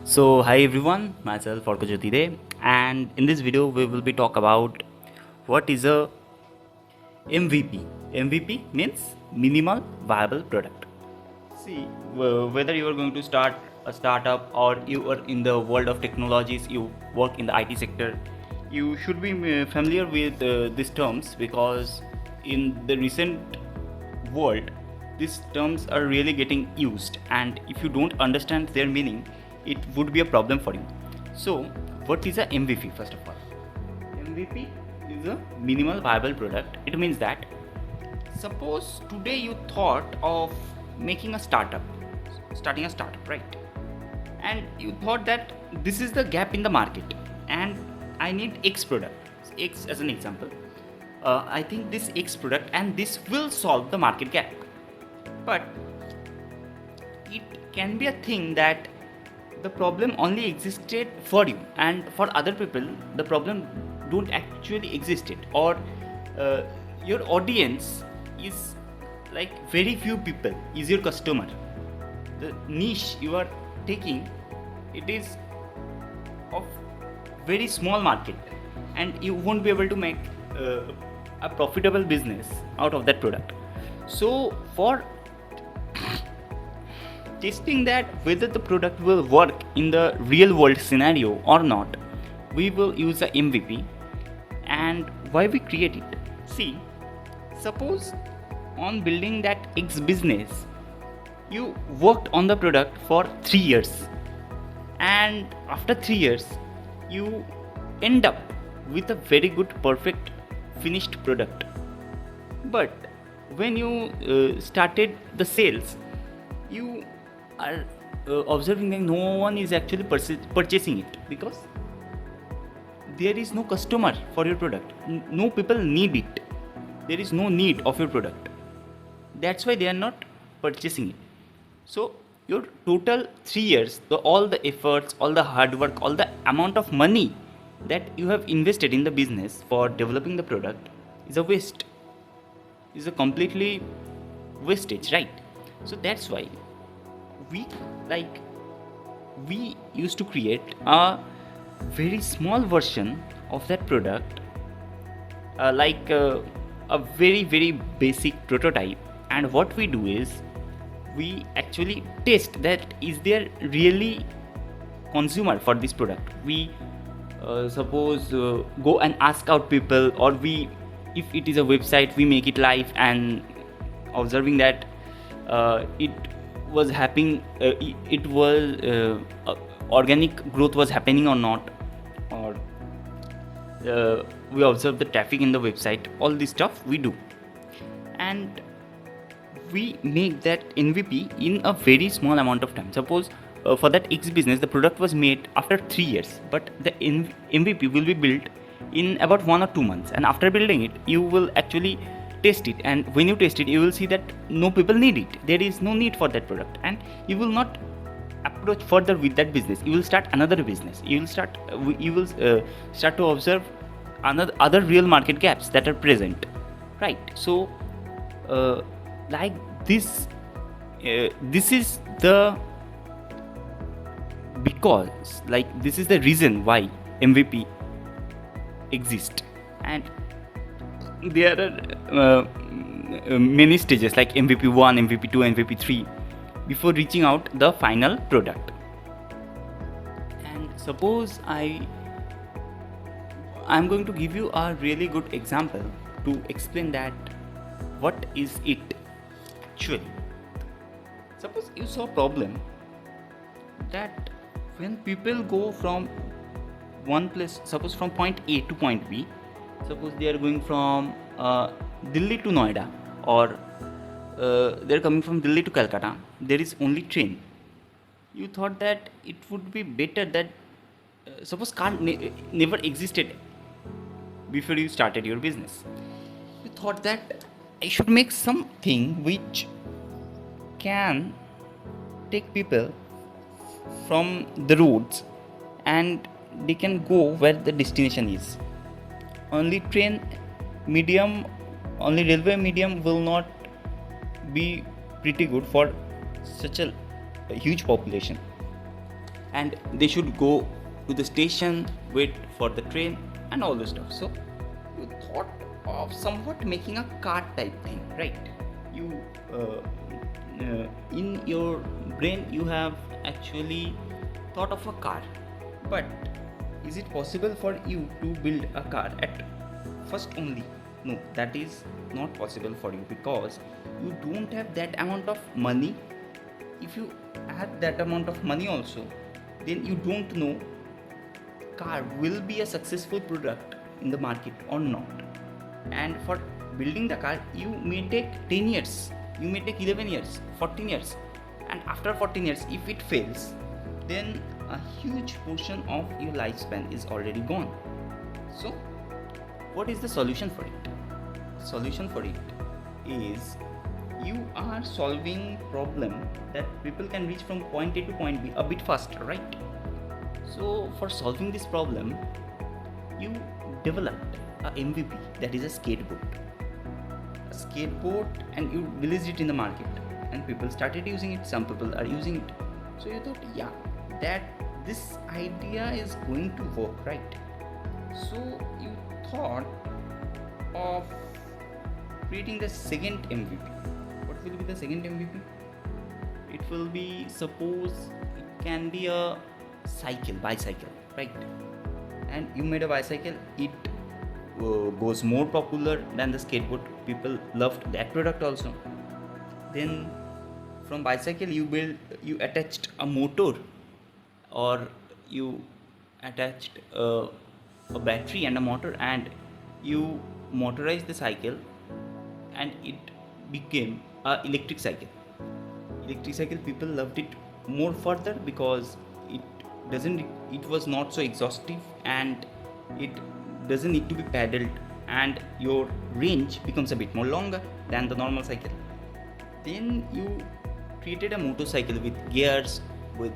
So hi everyone, myself Orkajotire, and in this video we will be talk about what is a MVP. MVP means minimal viable product. See, whether you are going to start a startup or you are in the world of technologies, you work in the IT sector, you should be familiar with these terms because in the recent world, these terms are really getting used, and if you don't understand their meaning, it would be a problem for you. So, what is a MVP first of all? MVP is a minimal viable product. It means that suppose today you thought of making a startup, starting a startup, right? And you thought that this is the gap in the market and I need X product. X as an example. I think this X product and this will solve the market gap. But it can be a thing that the problem only existed for you, and for other people the problem don't actually existed, or uh, your audience is like very few people is your customer. The niche you are taking, it is of very small market, and you won't be able to make a profitable business out of that product. So for testing that whether the product will work in the real world scenario or not, we will use the MVP. And why we create it? See, suppose on building that X business, you worked on the product for 3 years, and after 3 years you end up with a very good perfect finished product. But when you started the sales, you are observing that no one is actually purchasing it because there is no customer for your product. No people need it. There is no need of your product. That's why they are not purchasing it. So your total 3 years, all the efforts, all the hard work, all the amount of money that you have invested in the business for developing the product is a waste. Is a completely wastage, right? So that's why we like we used to create a very small version of that product, a very basic prototype. And what we do is we actually test that is there really consumer for this product. We suppose go and ask out people, or we, if it is a website, we make it live and observing that it was happening, it was organic growth was happening or not, or we observe the traffic in the website. All this stuff we do, and we make that MVP in a very small amount of time. Suppose for that X business the product was made after 3 years, but the MVP will be built in about 1 or 2 months, and after building it you will actually test it, and when you test it you will see that no people need it. There is no need for that product, and you will not approach further with that business. You will start another business. You will start to observe other real market gaps that are present, right? So like this this is the because like this is the reason why MVP exists. And there are many stages like MVP1, MVP2, MVP3 before reaching out the final product. And suppose I'm going to give you a really good example to explain that what is it actually. Suppose you saw a problem that when people go from one place, suppose from point A to point B, suppose they are going from Delhi to Noida, or they are coming from Delhi to Calcutta, there is only train. You thought that it would be better that suppose car never existed before you started your business. You thought that I should make something which can take people from the roads and they can go where the destination is. Only train medium, only railway medium will not be pretty good for such a huge population. and they should go to the station, wait for the train, and all this stuff. So you thought of somewhat making a car type thing, right? You in your brain you have actually thought of a car, but is it possible for you to build a car at first only? No, that is not possible for you, because you don't have that amount of money. If you have that amount of money also, then you don't know car will be a successful product in the market or not. And for building the car, you may take 10 years, you may take 11 years, 14 years, and after 14 years if it fails, then a huge portion of your lifespan is already gone. So what is the solution for it? Solution for it is, you are solving problem that people can reach from point A to point B a bit faster, right? So for solving this problem, you developed a MVP, that is a skateboard. A skateboard, and you released it in the market, and people started using it. Some people are using it. So you thought, yeah, that this idea is going to work, right? So you thought of creating the second MVP. What will be the second MVP? It will be, suppose it can be a bicycle, right? And you made a bicycle, it goes more popular than the skateboard. People loved that product also. Then from bicycle you attached a motor, or you attached a battery and a motor, and you motorized the cycle, and it became a electric cycle. People loved it more further, because it was not so exhaustive, and it doesn't need to be pedaled, and your range becomes a bit more longer than the normal cycle. Then you created a motorcycle with gears, with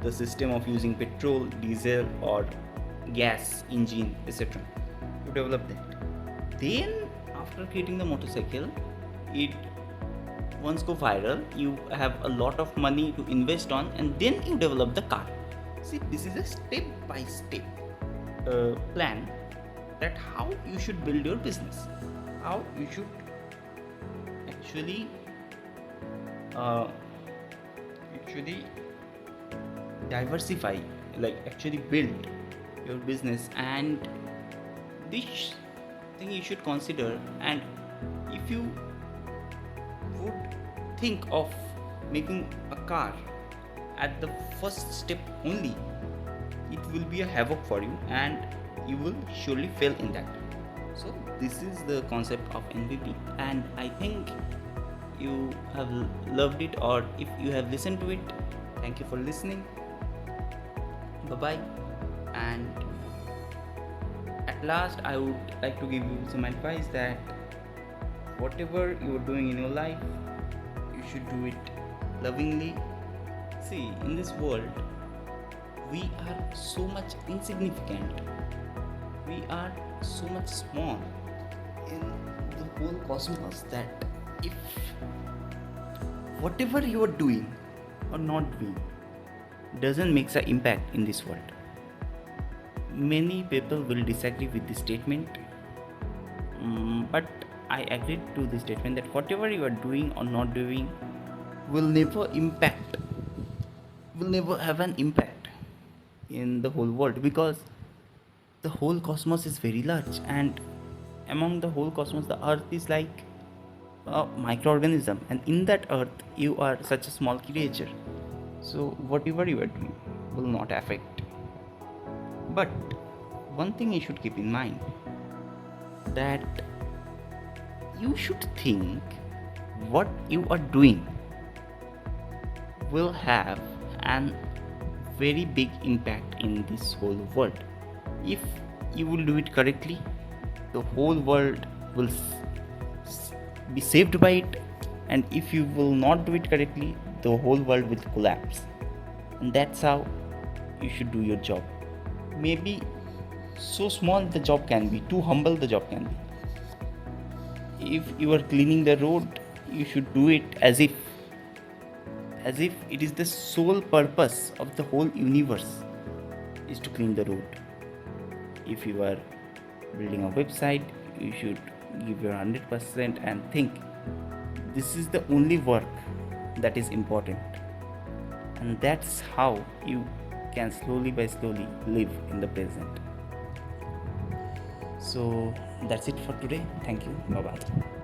the system of using petrol, diesel, or gas engine, etc. You develop that. Then after creating the motorcycle, it once go viral, you have a lot of money to invest on, and then you develop the car. See, this is a step by step plan, that how you should build your business, how you should actually diversify, like actually build your business. And this thing you should consider. And if you would think of making a car at the first step only, it will be a havoc for you, and you will surely fail in that. So this is the concept of MVP, and I think you have loved it, or if you have listened to it, thank you for listening. Bye bye. And at last, I would like to give you some advice, that whatever you are doing in your life, you should do it lovingly. See, in this world, we are so much insignificant, we are so much small in the whole cosmos, that if whatever you are doing or not doing doesn't make an impact in this world. Many people will disagree with this statement, but I agree to this statement, that whatever you are doing or not doing will never have an impact in the whole world, because the whole cosmos is very large, and among the whole cosmos, the earth is like a microorganism, and in that earth you are such a small creature. So whatever you are doing will not affect. But one thing you should keep in mind, that you should think what you are doing will have an very big impact in this whole world. If you will do it correctly, the whole world will be saved by it, and if you will not do it correctly, the whole world will collapse. And that's how you should do your job. Maybe so small the job can be, too humble the job can be. If you are cleaning the road, you should do it as if as if it is the sole purpose of the whole universe is to clean the road. If you are building a website, you should give your 100% and think this is the only work that is important, and that's how you can slowly by slowly live in the present. So that's it for today. Thank you. Bye bye.